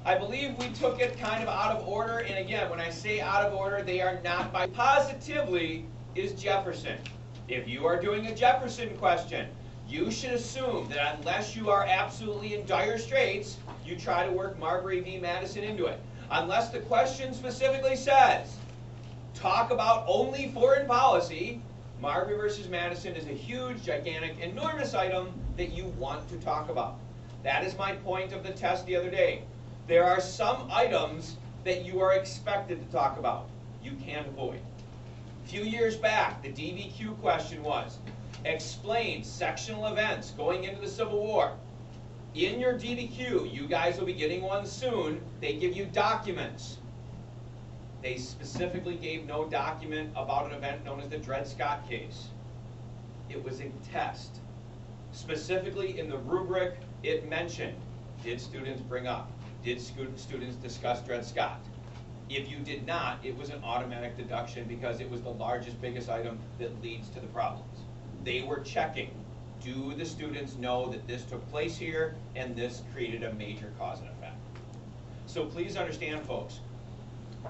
I believe we took it kind of out of order, and again, when I say out of order, they are not by positively is Jefferson. If you are doing a Jefferson question, you should assume that unless you are absolutely in dire straits, you try to work Marbury v. Madison into it. Unless the question specifically says, talk about only foreign policy, Marbury versus Madison is a huge, gigantic, enormous item that you want to talk about. That is my point of the test the other day. There are some items that you are expected to talk about. You can't avoid. A few years back, the DBQ question was, explain sectional events going into the Civil War. In your DBQ, you guys will be getting one soon, they give you documents. They specifically gave no document about an event known as the Dred Scott case. It was a test. Specifically in the rubric, it mentioned, did students bring up? Did students discuss Dred Scott? If you did not, it was an automatic deduction because it was the largest, biggest item that leads to the problems. They were checking, do the students know that this took place here and this created a major cause and effect? So please understand, folks,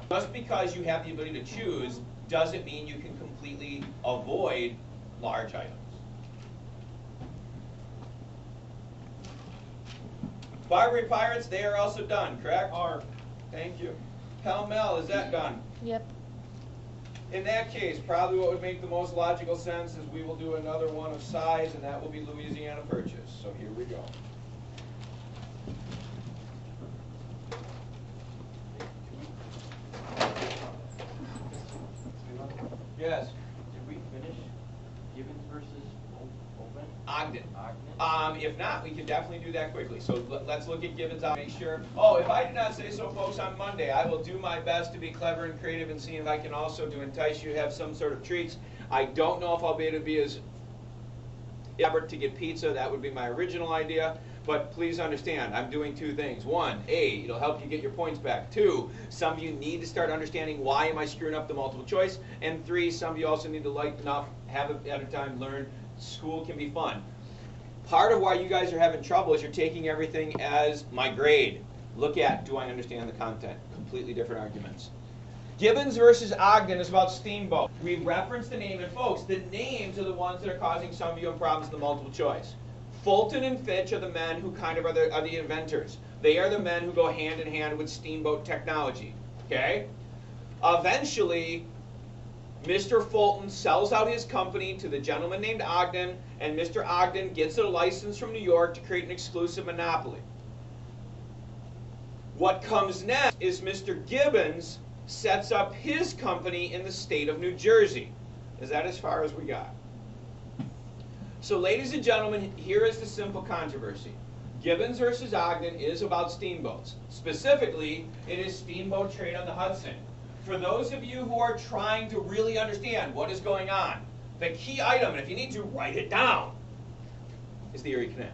just because you have the ability to choose doesn't mean you can completely avoid large items. Barbary Pirates, they are also done, correct? Are. Thank you. Pell-mell, is that done? Yep. In that case, probably what would make the most logical sense is we will do another one of size, and that will be Louisiana Purchase. So here we go. Yes? Did we finish Gibbons versus Open? Ogden. Ogden? If not, we can definitely do that quickly. So let's look at Gibbons out. Make sure. Oh, if I did not say so, folks, on Monday, I will do my best to be clever and creative and see if I can also entice you to have some sort of treats. I don't know if I'll be able to be as elaborate to get pizza. That would be my original idea. But please understand, I'm doing two things. One, A, it'll help you get your points back. Two, some of you need to start understanding why am I screwing up the multiple choice. And three, some of you also need to lighten up, have it at a time, learn. School can be fun. Part of why you guys are having trouble is you're taking everything as my grade. Look at, do I understand the content? Completely different arguments. Gibbons versus Ogden is about steamboat. We reference the name, and folks, the names are the ones that are causing some of you problems in the multiple choice. Fulton and Fitch are the men who kind of are the inventors. They are the men who go hand in hand with steamboat technology. Okay? Eventually, Mr. Fulton sells out his company to the gentleman named Ogden, and Mr. Ogden gets a license from New York to create an exclusive monopoly. What comes next is Mr. Gibbons sets up his company in the state of New Jersey. Is that as far as we got? So ladies and gentlemen, here is the simple controversy. Gibbons versus Ogden is about steamboats. Specifically, it is steamboat trade on the Hudson. For those of you who are trying to really understand what is going on, the key item, and if you need to write it down, is the Erie Canal.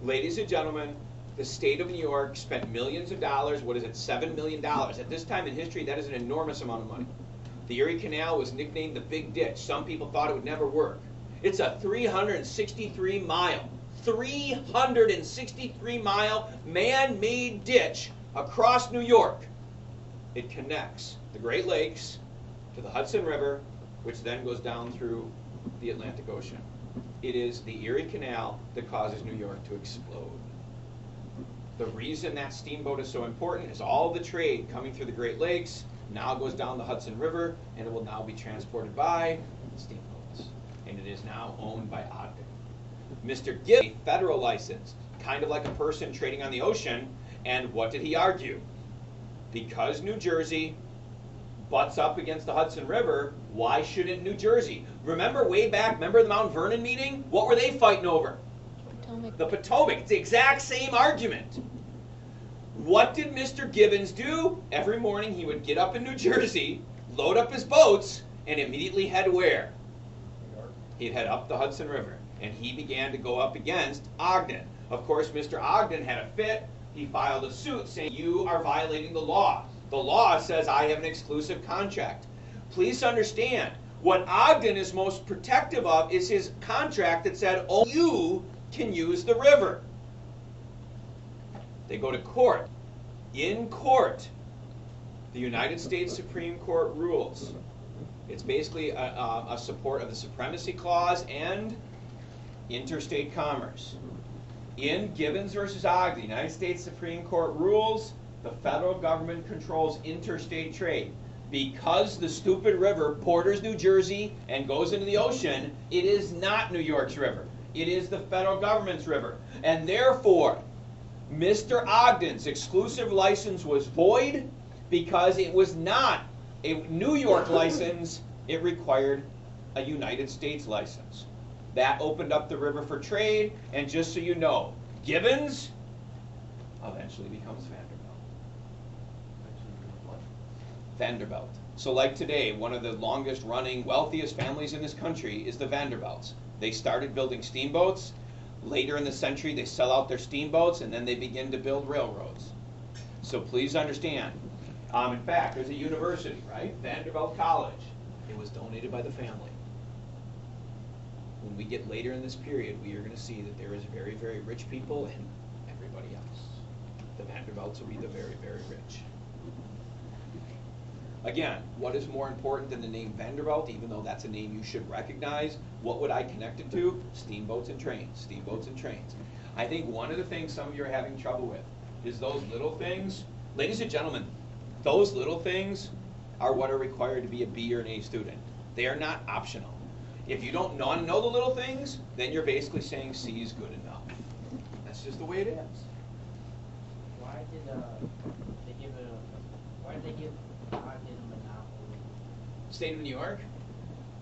Ladies and gentlemen, the state of New York spent millions of dollars. What is it, $7 million? At this time in history, that is an enormous amount of money. The Erie Canal was nicknamed the Big Ditch. Some people thought it would never work. It's a 363 mile man-made ditch across New York. It connects the Great Lakes to the Hudson River, which then goes down through the Atlantic Ocean. It is the Erie Canal that causes New York to explode. The reason that steamboat is so important is all the trade coming through the Great Lakes now goes down the Hudson River, and it will now be transported by steamboats. And it is now owned by Ogden. Mr. Gibbs, a federal license, kind of like a person trading on the ocean, and what did he argue? Because New Jersey butts up against the Hudson River, why shouldn't New Jersey? Remember way back, remember the Mount Vernon meeting? What were they fighting over? Potomac. The Potomac. It's the exact same argument. What did Mr. Gibbons do? Every morning he would get up in New Jersey, load up his boats, and immediately head where? He'd head up the Hudson River, and he began to go up against Ogden. Of course, Mr. Ogden had a fit. He filed a suit saying, you are violating the law. The law says I have an exclusive contract. Please understand, what Ogden is most protective of is his contract that said, only you can use the river. They go to court. In court, the United States Supreme Court rules. It's basically a support of the Supremacy Clause and interstate commerce. In Gibbons versus Ogden, the United States Supreme Court rules the federal government controls interstate trade. Because the stupid river borders New Jersey and goes into the ocean, it is not New York's river. It is the federal government's river. And therefore, Mr. Ogden's exclusive license was void because it was not a New York license. It required a United States license. That opened up the river for trade, and just so you know, Gibbons eventually becomes Vanderbilt. So like today, one of the longest running, wealthiest families in this country is the Vanderbilts. They started building steamboats. Later in the century, they sell out their steamboats, and then they begin to build railroads. So please understand. In fact, there's a university, right? Vanderbilt College. It was donated by the family. When we get later in this period, we are going to see that there is very, very rich people and everybody else. The Vanderbilts will be the very, very rich. Again, what is more important than the name Vanderbilt, even though that's a name you should recognize? What would I connect it to? Steamboats and trains, steamboats and trains. I think one of the things some of you are having trouble with is those little things. Ladies and gentlemen, those little things are what are required to be a B or an A student. They are not optional. If you don't know the little things, then you're basically saying C is good enough. That's just the way it is. Why did they give Ogden a monopoly? State of New York?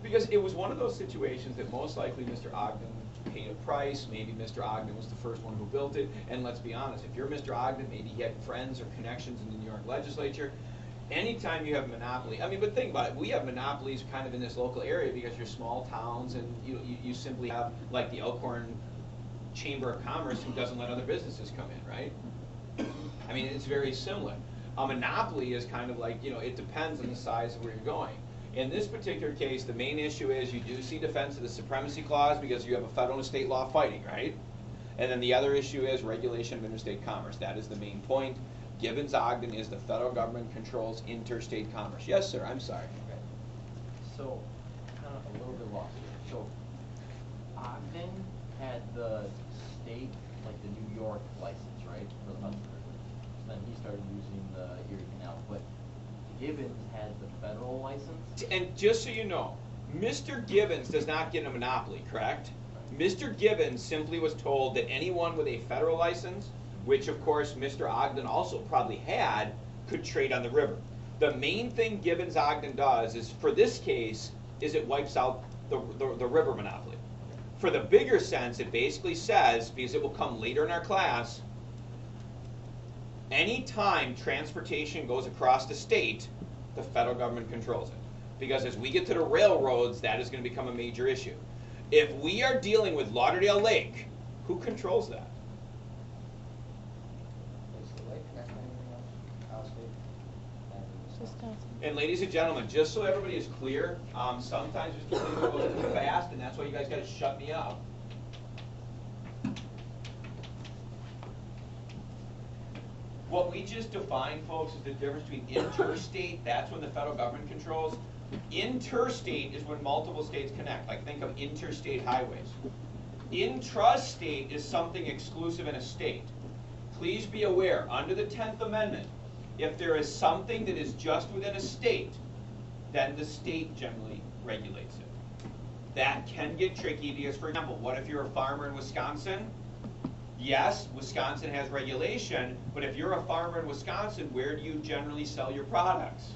Because it was one of those situations that most likely Mr. Ogden paid a price. Maybe Mr. Ogden was the first one who built it. And let's be honest, if you're Mr. Ogden, maybe he had friends or connections in the New York legislature. Anytime you have a monopoly, I mean, but think about it. We have monopolies kind of in this local area because you're small towns and you simply have like the Elkhorn Chamber of Commerce who doesn't let other businesses come in, right? I mean, it's very similar. A monopoly is kind of like, it depends on the size of where you're going. In this particular case, the main issue is you do see defense of the Supremacy Clause because you have a federal and state law fighting, right? And then the other issue is regulation of interstate commerce. That is the main point. Gibbons-Ogden is the federal government controls interstate commerce. Yes, sir, I'm sorry. Okay. So, kind of a little bit lost here. So, Ogden had the state, like the New York license, right? For the Hudson River. Then he started using the Erie Canal. But Gibbons had the federal license? And just so you know, Mr. Gibbons does not get a monopoly, correct? Mr. Gibbons simply was told that anyone with a federal license, which of course Mr. Ogden also probably had, could trade on the river. The main thing Gibbons-Ogden does is, for this case, is it wipes out the river monopoly. For the bigger sense, it basically says, because it will come later in our class, anytime transportation goes across the state, the federal government controls it. Because as we get to the railroads, that is going to become a major issue. If we are dealing with Lauderdale Lake, who controls that? And ladies and gentlemen, just so everybody is clear, sometimes Mr. Cleveland goes too fast, and that's why you guys got to shut me up. What we just defined, folks, is the difference between interstate, that's when the federal government controls. Interstate is when multiple states connect, like think of interstate highways. Intrastate is something exclusive in a state. Please be aware, under the 10th Amendment, if there is something that is just within a state, then the state generally regulates it. That can get tricky because, for example, what if you're a farmer in Wisconsin? Yes, Wisconsin has regulation, but if you're a farmer in Wisconsin, where do you generally sell your products?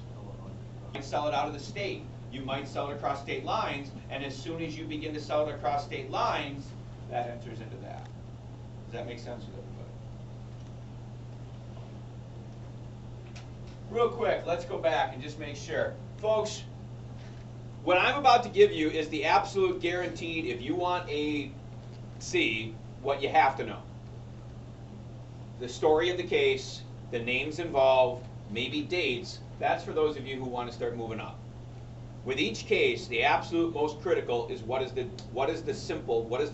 You sell it out of the state. You might sell it across state lines, and as soon as you begin to sell it across state lines, that enters into that. Does that make sense with everybody? Real quick, let's go back and just make sure. Folks, what I'm about to give you is the absolute guaranteed, if you want a C, what you have to know. The story of the case, the names involved, maybe dates, that's for those of you who want to start moving up. With each case, the absolute most critical is what is the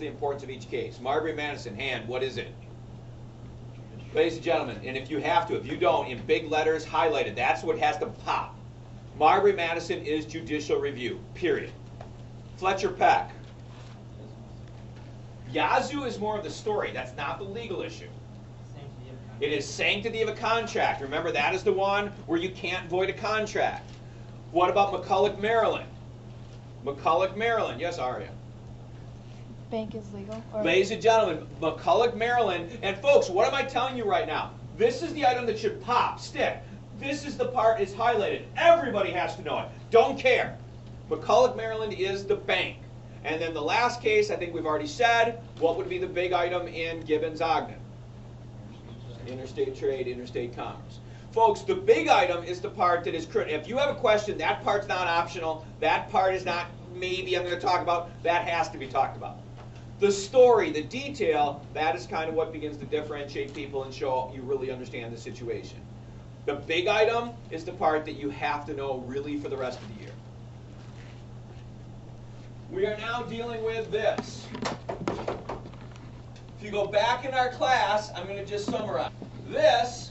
importance of each case. Marbury Madison, hand, what is it? Ladies and gentlemen, and if you have to, if you don't, in big letters, highlighted, that's what has to pop. Margaret Madison is judicial review, period. Fletcher Peck. Yazoo is more of the story. That's not the legal issue. It is sanctity of a contract. Remember, that is the one where you can't void a contract. What about McCulloch, Maryland? McCulloch, Maryland. Yes, Aria. Bank is legal? Or Ladies and gentlemen, McCulloch, Maryland. And folks, what am I telling you right now? This is the item that should pop, stick. This is the part that's highlighted. Everybody has to know it. Don't care. McCulloch, Maryland is the bank. And then the last case, I think we've already said, what would be the big item in Gibbons-Ogden? Interstate trade, interstate commerce. Folks, the big item is the part that is critical. If you have a question, that part's not optional. That part is not maybe I'm going to talk about. That has to be talked about. The story, the detail, that is kind of what begins to differentiate people and show you really understand the situation. The big item is the part that you have to know really for the rest of the year. We are now dealing with this. If you go back in our class, I'm going to just summarize. This,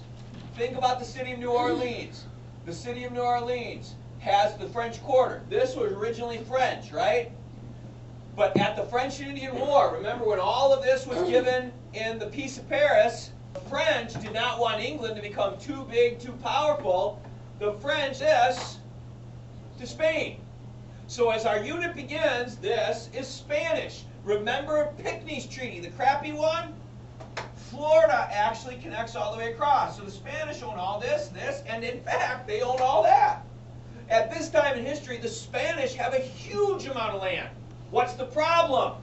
think about the city of New Orleans. The city of New Orleans has the French Quarter. This was originally French, right? But at the French and Indian War, remember when all of this was given in the Peace of Paris, the French did not want England to become too big, too powerful. The French this to Spain. So as our unit begins, this is Spanish. Remember Pinckney's treaty, the crappy one? Florida actually connects all the way across. So the Spanish own all this, and in fact, they own all that. At this time in history, the Spanish have a huge amount of land. What's the problem?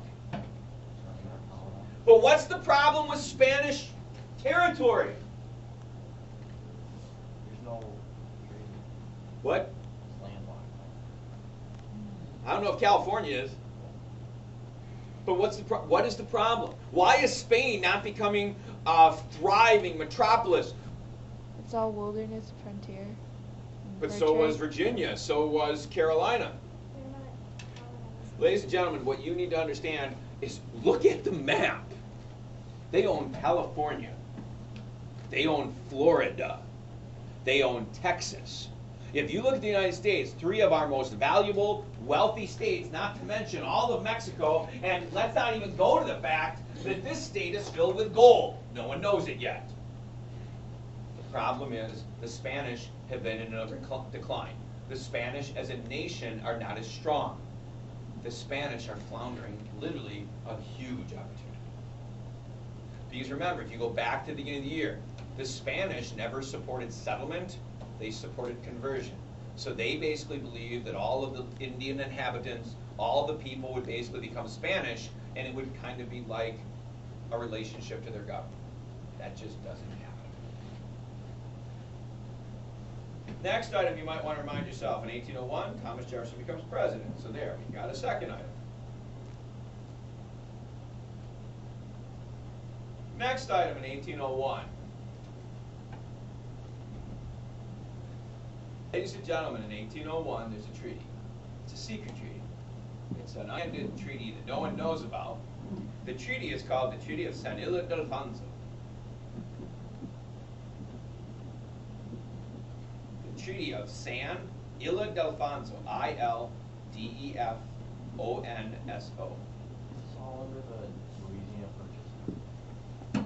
But what's the problem with Spanish territory? There's no trade. What? It's landlocked. I don't know if California is. But what is the problem? Why is Spain not becoming a thriving metropolis? it's all wilderness frontier. But for so trade. was Virginia, so was Carolina. Ladies and gentlemen, what you need to understand is look at the map. They own California. They own Florida. They own Texas. If you look at the United States, 3 of our most valuable, wealthy states, not to mention all of Mexico, and let's not even go to the fact that this state is filled with gold. No one knows it yet. The problem is the Spanish have been in a decline. The Spanish as a nation are not as strong. The Spanish are floundering, literally a huge opportunity. Because remember, if you go back to the beginning of the year, the Spanish never supported settlement, they supported conversion. So they basically believed that all of the Indian inhabitants, all the people would basically become Spanish, and it would kind of be like a relationship to their government. That just doesn't happen. Next item you might want to remind yourself, in 1801, Thomas Jefferson becomes president. So there, we got a second item. Next item in 1801. Ladies and gentlemen, in 1801, there's a treaty. It's a secret treaty. It's an unended treaty that no one knows about. The treaty is called the Treaty of San Ildefonso. The Treaty of San Ildefonso, I-L-D-E-F-O-N-S-O. It's all under the Louisiana Purchase.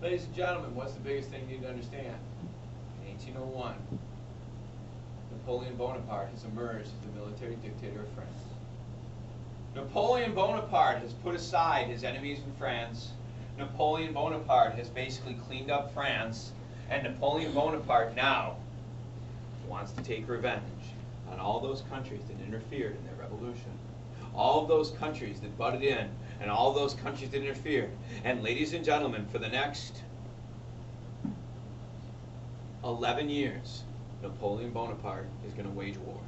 Ladies and gentlemen, what's the biggest thing you need to understand? In 1801, Napoleon Bonaparte has emerged as the military dictator of France. Napoleon Bonaparte has put aside his enemies in France. Napoleon Bonaparte has basically cleaned up France, and Napoleon Bonaparte now wants to take revenge on all those countries that interfered in their revolution. All of those countries that butted in, and all of those countries that interfered. And ladies and gentlemen, for the next 11 years, Napoleon Bonaparte is going to wage war.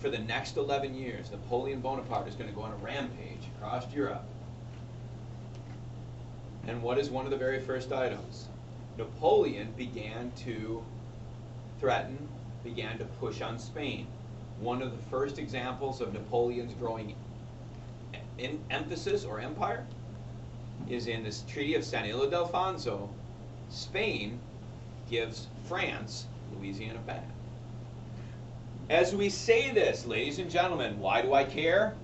For the next 11 years, Napoleon Bonaparte is going to go on a rampage across Europe. And what is one of the very first items? Napoleon began to threaten, began to push on Spain. One of the first examples of Napoleon's growing emphasis or empire is in this Treaty of San Ildefonso. Spain gives France Louisiana back. As we say this, ladies and gentlemen, why do I care?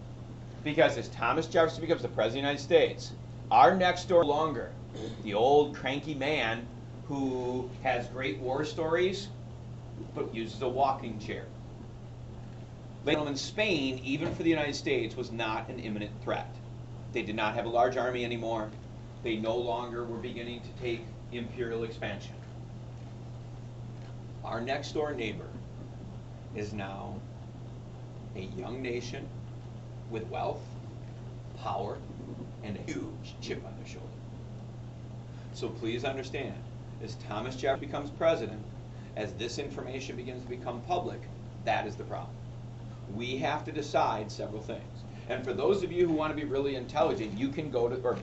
Because as Thomas Jefferson becomes the President of the United States, our next door longer, the old cranky man who has great war stories, but uses a walking chair. Ladies and gentlemen, Spain, even for the United States, was not an imminent threat. They did not have a large army anymore. They no longer were beginning to take imperial expansion. Our next door neighbor is now a young nation with wealth, power, and a huge chip on their shoulder. So please understand, as Thomas Jefferson becomes president, as this information begins to become public, that is the problem. We have to decide several things. And for those of you who want to be really intelligent, you can go to, or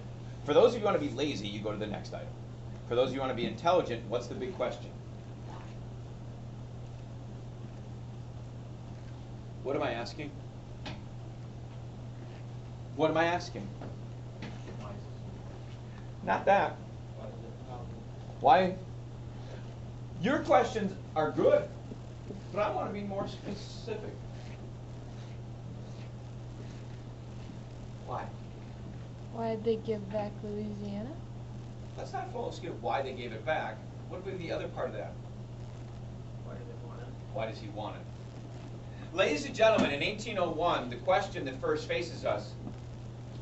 for those of you who want to be lazy, you go to the next item. For those of you who want to be intelligent, what's the big question? What am I asking? What am I asking? Not that. Why? Your questions are good, but I want to be more specific. Why? Why did they give back Louisiana? Let's not follow skip why they gave it back. What would be the other part of that? Why do they want it? Why does he want it? Ladies and gentlemen, in 1801, the question that first faces us is,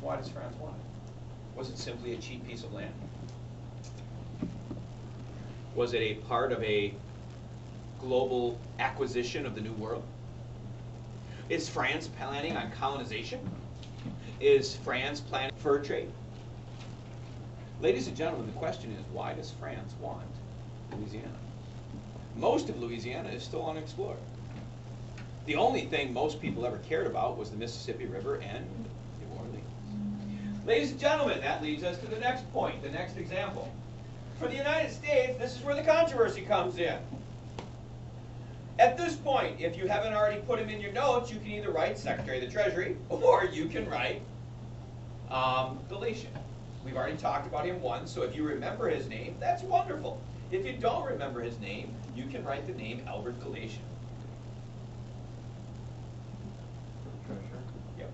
why does France want it? Was it simply a cheap piece of land? Was it a part of a global acquisition of the New World? Is France planning on colonization? Is France planning fur trade? Ladies and gentlemen, the question is, why does France want Louisiana? Most of Louisiana is still unexplored. The only thing most people ever cared about was the Mississippi River and New Orleans. Ladies and gentlemen, that leads us to the next point, the next example. For the United States, this is where the controversy comes in. At this point, if you haven't already put him in your notes, you can either write Secretary of the Treasury, or you can write Galatian. We've already talked about him once, so if you remember his name, that's wonderful. If you don't remember his name, you can write the name Albert Galatian. Treasurer. Yep.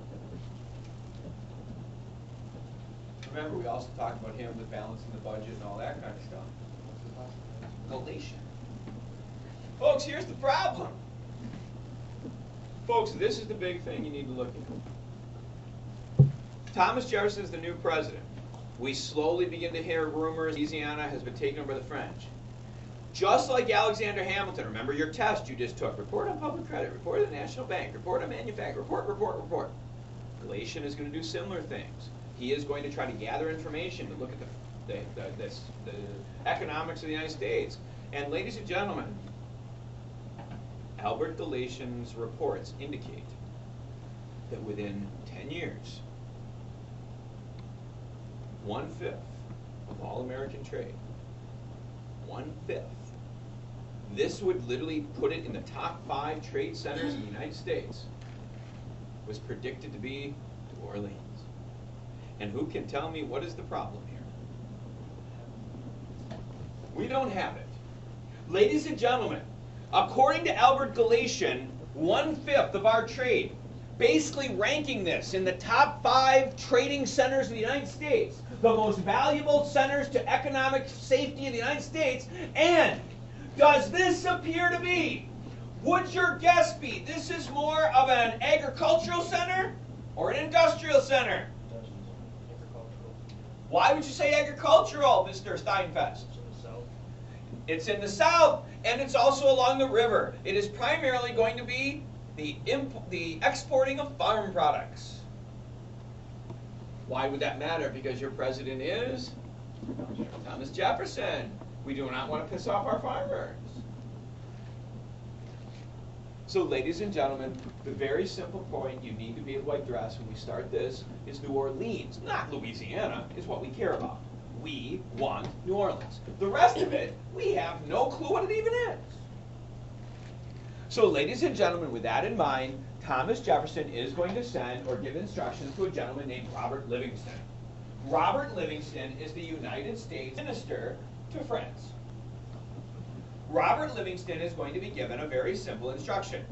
Remember, we also talked about him with balancing the budget and all that kind of stuff. Galatian. Folks, here's the problem. Folks, this is the big thing you need to look at. Thomas Jefferson is the new president. We slowly begin to hear rumors Louisiana has been taken over by the French. Just like Alexander Hamilton, remember your test you just took. Report on public credit, report on the National Bank, report on manufacturing, report. Galatian is going to do similar things. He is going to try to gather information to look at the economics of the United States. And ladies and gentlemen, Albert Galatian's reports indicate that within 10 years, 1/5 of all American trade, 1/5, this would literally put it in the top 5 trade centers in the United States, was predicted to be New Orleans. And who can tell me what is the problem here? We don't have it. Ladies and gentlemen, according to Albert Galatian, 1/5 of our trade, basically ranking this in the top 5 trading centers of the United States, the most valuable centers to economic safety in the United States. And does this appear to be, would your guess be, this is more of an agricultural center or an industrial center? Agricultural. Why would you say agricultural, Mr. Steinfest? It's in the south. It's in the south, and it's also along the river. It is primarily going to be the exporting of farm products. Why would that matter? Because your president is Thomas Jefferson. We do not want to piss off our farmers. So, ladies and gentlemen, the very simple point you need to be able to address when we start this is New Orleans, not Louisiana, is what we care about. We want New Orleans. The rest of it, we have no clue what it even is. So ladies and gentlemen, with that in mind, Thomas Jefferson is going to send or give instructions to a gentleman named Robert Livingston. Robert Livingston is the United States minister to France. Robert Livingston is going to be given a very simple instruction.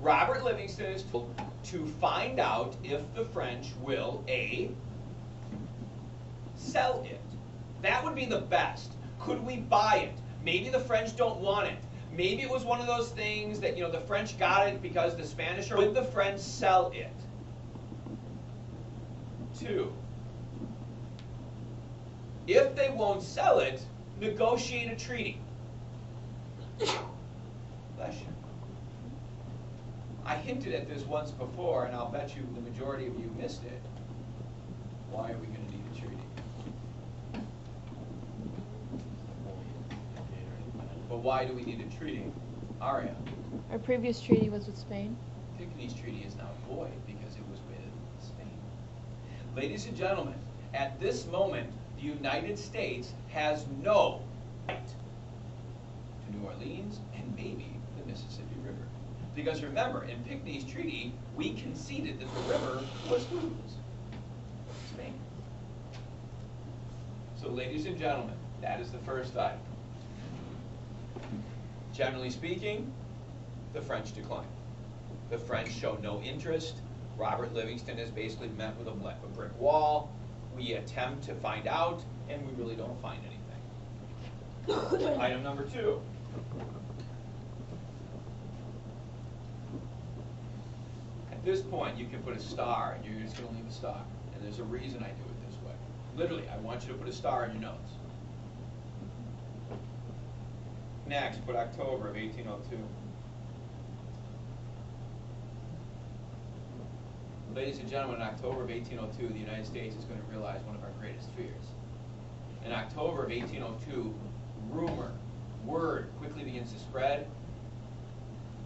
Robert Livingston is told to find out if the French will, A, sell it. That would be the best. Could we buy it? Maybe the French don't want it. Maybe it was one of those things that, the French got it because the Spanish, or would the French sell it? 2, if they won't sell it, negotiate a treaty. Bless you. I hinted at this once before, and I'll bet you the majority of you missed it. Why are we going to need a treaty? But why do we need a treaty? Aria. Our previous treaty was with Spain. Piccaninny's treaty is now void because it was with Spain. Ladies and gentlemen, at this moment, the United States has no right to New Orleans and maybe the Mississippi River. Because remember, in Piccaninny's treaty, we conceded that the river was whose? Spain. So ladies and gentlemen, that is the first item. Generally speaking, the French decline. The French show no interest. Robert Livingston is basically met with a brick wall. We attempt to find out, and we really don't find anything. Item number 2. At this point, you can put a star, and you're just going to leave a star. And there's a reason I do it this way. Literally, I want you to put a star in your notes. Next, put October of 1802. Ladies and gentlemen, in October of 1802, the United States is going to realize one of our greatest fears. In October of 1802, word quickly begins to spread.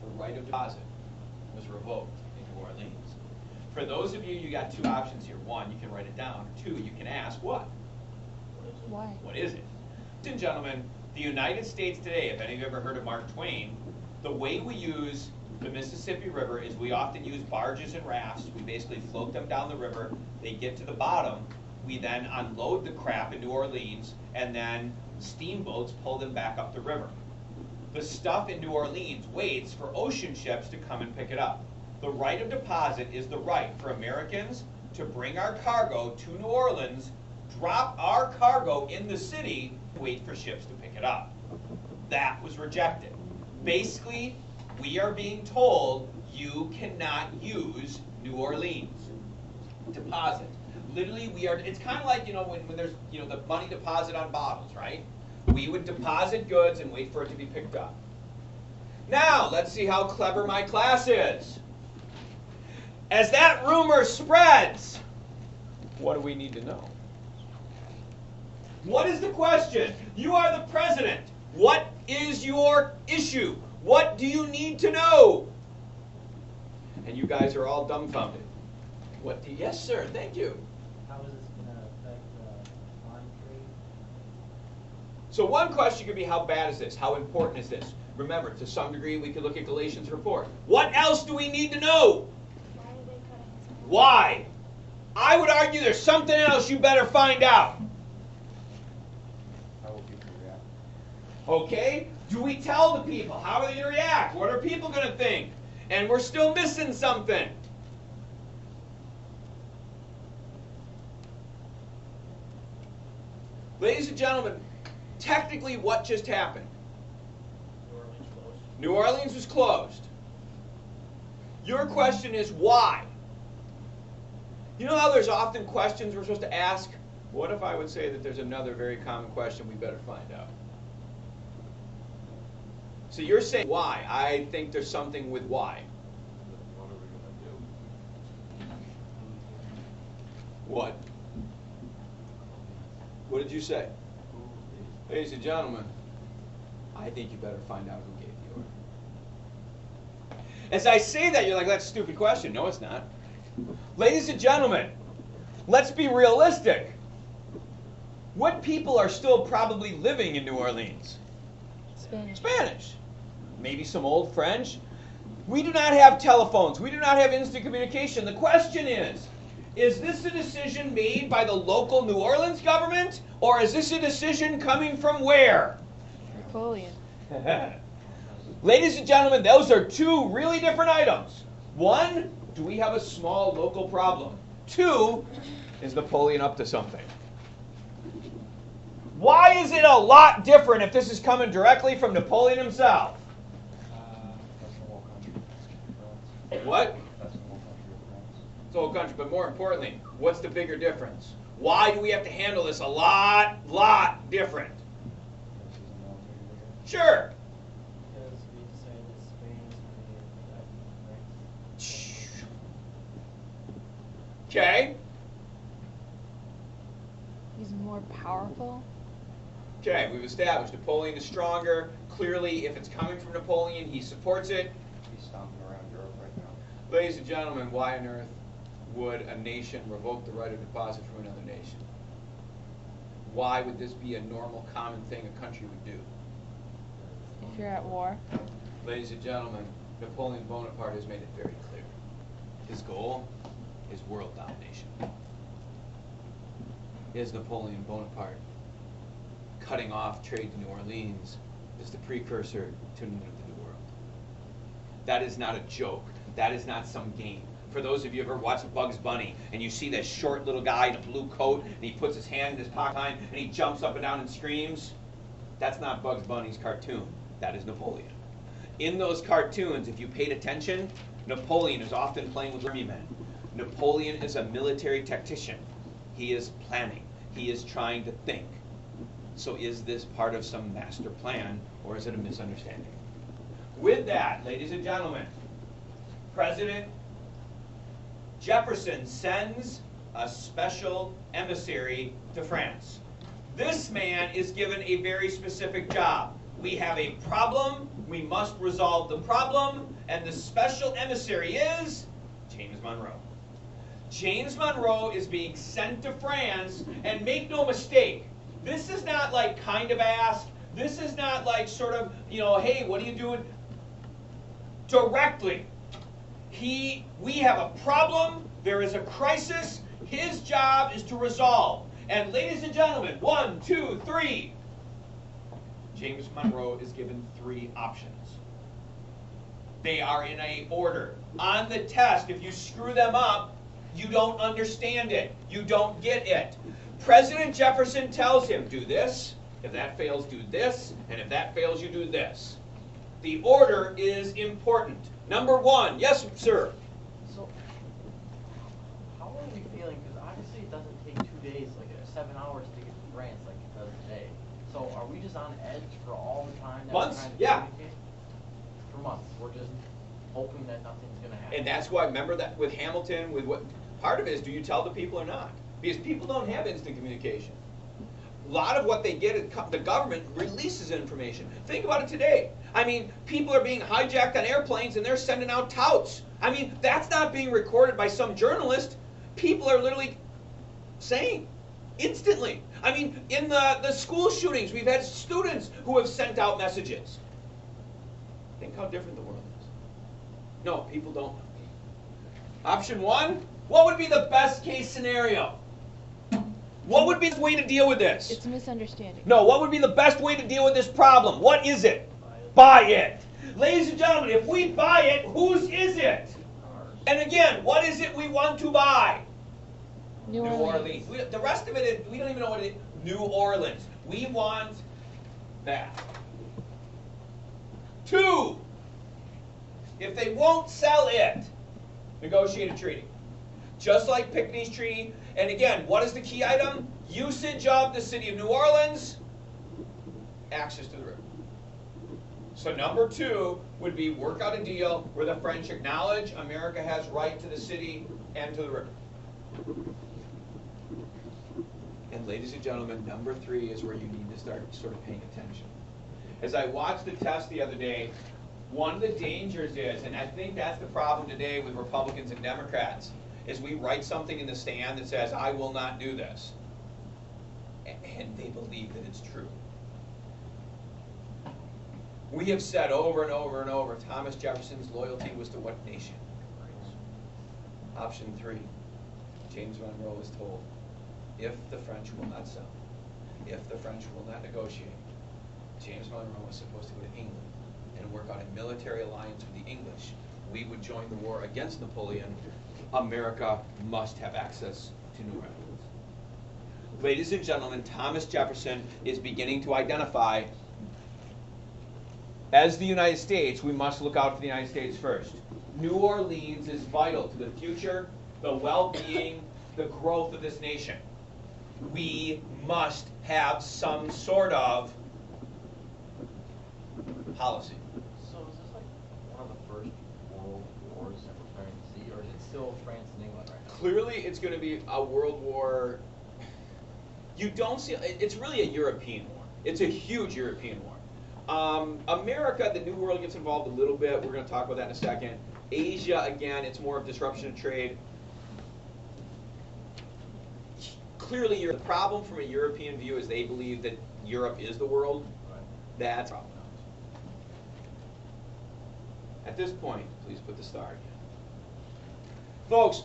The right of deposit was revoked in New Orleans. For those of you got 2 options here. 1, you can write it down. Or 2, you can ask, what? Why? What is it? Ladies and gentlemen, the United States today, if any of you have ever heard of Mark Twain, the way we use the Mississippi River is we often use barges and rafts. We basically float them down the river. They get to the bottom. We then unload the crap in New Orleans, and then steamboats pull them back up the river. The stuff in New Orleans waits for ocean ships to come and pick it up. The right of deposit is the right for Americans to bring our cargo to New Orleans, drop our cargo in the city, wait for ships to pick it up. That was rejected. Basically, we are being told you cannot use New Orleans. Deposit. Literally, it's kind of like, when there's, the money deposit on bottles, right? We would deposit goods and wait for it to be picked up. Now, let's see how clever my class is. As that rumor spreads, what do we need to know? What is the question? You are the president. What is your issue? What do you need to know? And you guys are all dumbfounded. Yes, sir, thank you. How is this going to affect bond trade? So one question could be, how bad is this? How important is this? Remember, to some degree, we could look at Galatians' report. What else do we need to know? Why are they cutting his hair? Why? I would argue there's something else you better find out. How will people react? Okay? Do we tell the people? How are they going to react? What are people going to think? And we're still missing something. Ladies and gentlemen, technically what just happened? New Orleans closed. New Orleans was closed. Your question is why? You know how there's often questions we're supposed to ask? What if I would say that there's another very common question we better find out? So you're saying why? I think there's something with why. What are we going to do? What? What did you say? Ladies and gentlemen, I think you better find out who gave the order. As I say that, you're like, that's a stupid question. No, it's not. Ladies and gentlemen, let's be realistic. What people are still probably living in New Orleans? Spanish. Spanish. maybe some old French. We do not have telephones. We do not have instant communication. The question is this a decision made by the local New Orleans government, or is this a decision coming from where? Napoleon. Ladies and gentlemen, those are two really different items. One, do we have a small local problem? Two, is Napoleon up to something? Why is it a lot different if this is coming directly from Napoleon himself? That's the whole country. What? That's the whole country of France. It's the whole country, but more importantly, what's the bigger difference? Why do we have to handle this a lot different? This is a military leader. Sure. Because we decided that Spain is going to be attacked by France. Okay. He's more powerful. Okay, we've established Napoleon is stronger. Clearly, if it's coming from Napoleon, he supports it. He's stomping around Europe right now. Ladies and gentlemen, why on earth would a nation revoke the right of deposit from another nation? Why would this be a normal, common thing a country would do? If you're at war. Ladies and gentlemen, Napoleon Bonaparte has made it very clear. His goal is world domination. Is Napoleon Bonaparte cutting off trade to New Orleans is the precursor to the New World. That is not a joke. That is not some game. For those of you who ever watched Bugs Bunny and you see that short little guy in a blue coat and he puts his hand in his pocket and he jumps up and down and screams, that's not Bugs Bunny's cartoon. That is Napoleon. In those cartoons, if you paid attention, Napoleon is often playing with army men. Napoleon is a military tactician. He is planning. He is trying to think. So is this part of some master plan, or is it a misunderstanding? With that, ladies and gentlemen, President Jefferson sends a special emissary to France. This man is given a very specific job. We have a problem, we must resolve the problem, and the special emissary is James Monroe. James Monroe is being sent to France, and make no mistake, this is not like kind of asked, this is not like sort of, hey, what are you doing? Directly. We have a problem, there is a crisis, his job is to resolve. And ladies and gentlemen, 1, 2, 3. James Monroe is given 3 options. They are in a order. On the test, if you screw them up, you don't understand it. You don't get it. President Jefferson tells him, do this. If that fails, do this. And if that fails, you do this. The order is important. Number 1. Yes, sir. So, how are we feeling? Because obviously it doesn't take 2 days, like 7 hours to get to France like it does today. So are we just on edge for all the time? That Months, we're trying to yeah. communicate? For months. We're just hoping that nothing's going to happen. And that's why, remember that with Hamilton, with what part of it is, do you tell the people or not? Because people don't have instant communication. A lot of what they get, the government releases information. Think about it today. I mean, people are being hijacked on airplanes and they're sending out touts. I mean, that's not being recorded by some journalist. People are literally saying instantly. I mean, in the school shootings, we've had students who have sent out messages. Think how different the world is. No, people don't. Option 1, what would be the best case scenario? What would be the way to deal with this? It's a misunderstanding. No, what would be the best way to deal with this problem? What is it? Buy it. Ladies and gentlemen, if we buy it, whose is it? And again, what is it we want to buy? New Orleans. The rest of it, we don't even know what it is. New Orleans. We want that. 2, if they won't sell it, negotiate a treaty. Just like Pinckney's treaty. And again, what is the key item? Usage of the city of New Orleans, access to the river. So number 2 would be work out a deal where the French acknowledge America has right to the city and to the river. And ladies and gentlemen, number 3 is where you need to start sort of paying attention. As I watched the test the other day, one of the dangers is, and I think that's the problem today with Republicans and Democrats, is we write something in the stand that says, I will not do this. And they believe that it's true. We have said over and over and over, Thomas Jefferson's loyalty was to what nation? Option 3, James Monroe was told, if the French will not sell, if the French will not negotiate, James Monroe was supposed to go to England and work on a military alliance with the English. We would join the war against Napoleon. America must have access to New Orleans. Ladies and gentlemen, Thomas Jefferson is beginning to identify, as the United States, we must look out for the United States first. New Orleans is vital to the future, the well-being, the growth of this nation. We must have some sort of policy. So is this like one of the first world wars that we're starting to see, or is it still France and England right now? Clearly, it's going to be a world war. You don't see, it's really a European war. It's a huge European war. America, the New World gets involved a little bit. We're going to talk about that in a second. Asia, again, it's more of disruption of trade. Clearly, the problem from a European view is they believe that Europe is the world. Right. That's a problem. At this point, please put the star again. Folks,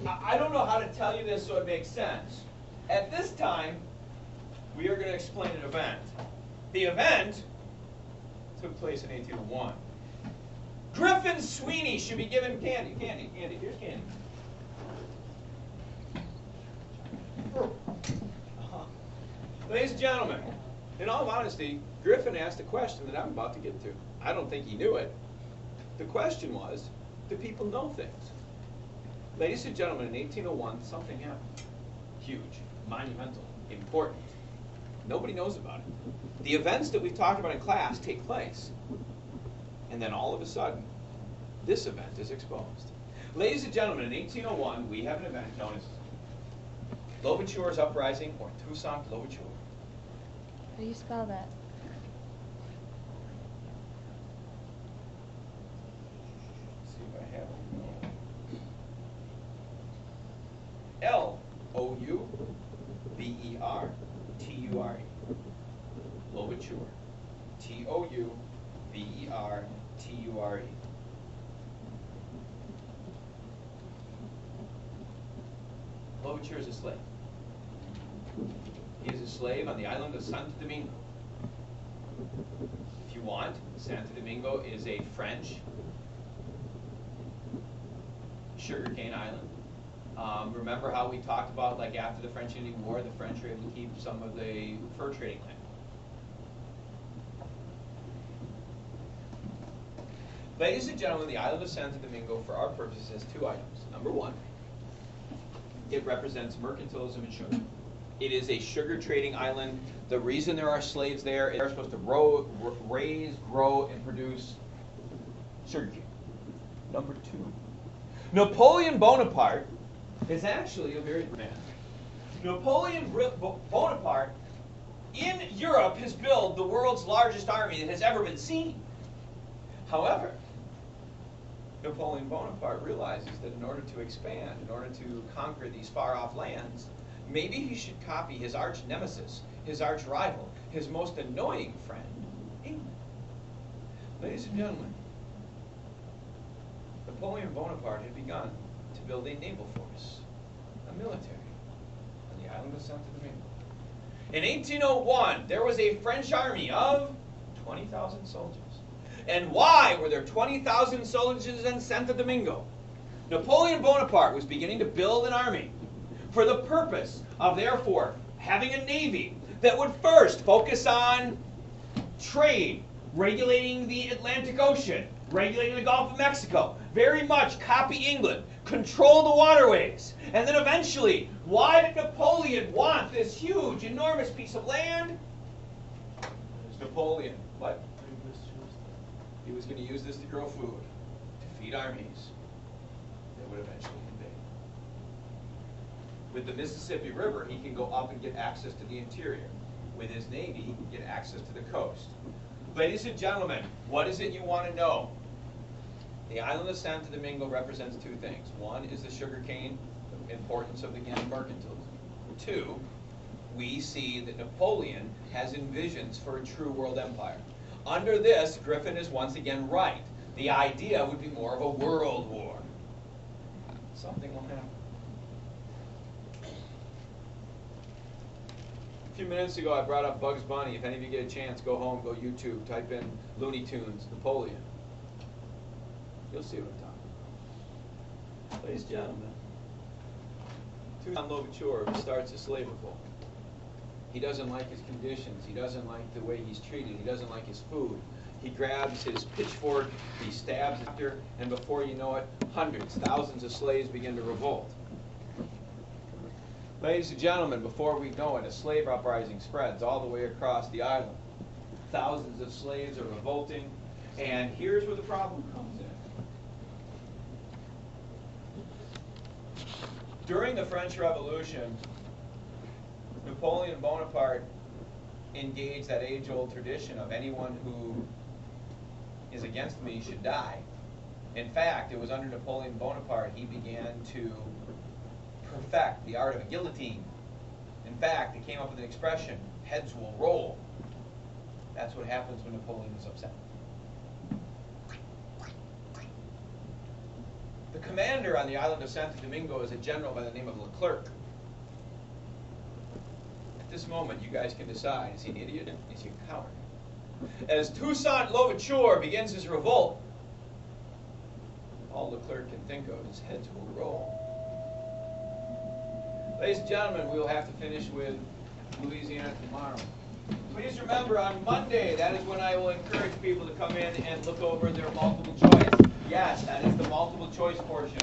I don't know how to tell you this so it makes sense. At this time, we are going to explain an event. The event took place in 1801. Griffin Sweeney should be given candy. Candy, candy. Here's candy. Ladies and gentlemen, in all honesty, Griffin asked a question that I'm about to get to. I don't think he knew it. The question was, do people know things? Ladies and gentlemen, in 1801, something happened. Huge, monumental, important. Nobody knows about it. The events that we've talked about in class take place. And then all of a sudden, this event is exposed. Ladies and gentlemen, in 1801, we have an event known as Louverture's Uprising, or Toussaint Louverture. How do you spell that? Let's see if I have it. Louverture. Louverture. Touverture. Louverture is a slave. He is a slave on the island of Santo Domingo. If you want, Santo Domingo is a French sugarcane island. Remember how we talked about, like, after the French Indian War, the French were able to keep some of the fur trading land. Ladies and gentlemen, the island of Santo Domingo, for our purposes, has two items. Number one, it represents mercantilism and sugar. It is a sugar trading island. The reason there are slaves there is they're supposed to raise, grow, and produce sugarcane. Number two, Napoleon Bonaparte is actually a very good man. Napoleon Bonaparte in Europe has built the world's largest army that has ever been seen. However, Napoleon Bonaparte realizes that in order to expand, in order to conquer these far-off lands, maybe he should copy his arch nemesis, his arch rival, his most annoying friend, England. Ladies and gentlemen, Napoleon Bonaparte had begun to build a naval force, a military, on the island of Santo Domingo. In 1801, there was a French army of 20,000 soldiers. And why were there 20,000 soldiers in Santo Domingo? Napoleon Bonaparte was beginning to build an army for the purpose of, therefore, having a navy that would first focus on trade, regulating the Atlantic Ocean, regulating the Gulf of Mexico, very much copy England, control the waterways. And then eventually, why did Napoleon want this huge, enormous piece of land? Napoleon, what? He was going to use this to grow food, to feed armies that would eventually invade. With the Mississippi River, he can go up and get access to the interior. With his navy, he can get access to the coast. Ladies and gentlemen, what is it you want to know? The island of Santo Domingo represents two things. One is the sugarcane, the importance of, again, mercantilism. Two, we see that Napoleon has envisions for a true world empire. Under this, Griffin is once again right. The idea would be more of a world war. Something will happen. A few minutes ago, I brought up Bugs Bunny. If any of you get a chance, go home, go YouTube, type in Looney Tunes, Napoleon. You'll see what I'm talking about. Ladies and gentlemen, Toussaint Louverture starts a slave revolt. He doesn't like his conditions. He doesn't like the way he's treated. He doesn't like his food. He grabs his pitchfork, he stabs the doctor, and before you know it, hundreds, thousands of slaves begin to revolt. Ladies and gentlemen, before we know it, a slave uprising spreads all the way across the island. Thousands of slaves are revolting, and here's where the problem comes in. During the French Revolution, Napoleon Bonaparte engaged that age-old tradition of anyone who is against me should die. In fact, it was under Napoleon Bonaparte he began to perfect the art of a guillotine. In fact, he came up with an expression, heads will roll. That's what happens when Napoleon is upset. The commander on the island of Santo Domingo is a general by the name of Leclerc. At this moment, you guys can decide, is he an idiot? Is he a coward? As Toussaint Louverture begins his revolt, all Leclerc can think of is heads will roll. Ladies and gentlemen, we will have to finish with Louisiana tomorrow. Please remember, on Monday, that is when I will encourage people to come in and look over their multiple choice. Yes, that is the multiple choice portion.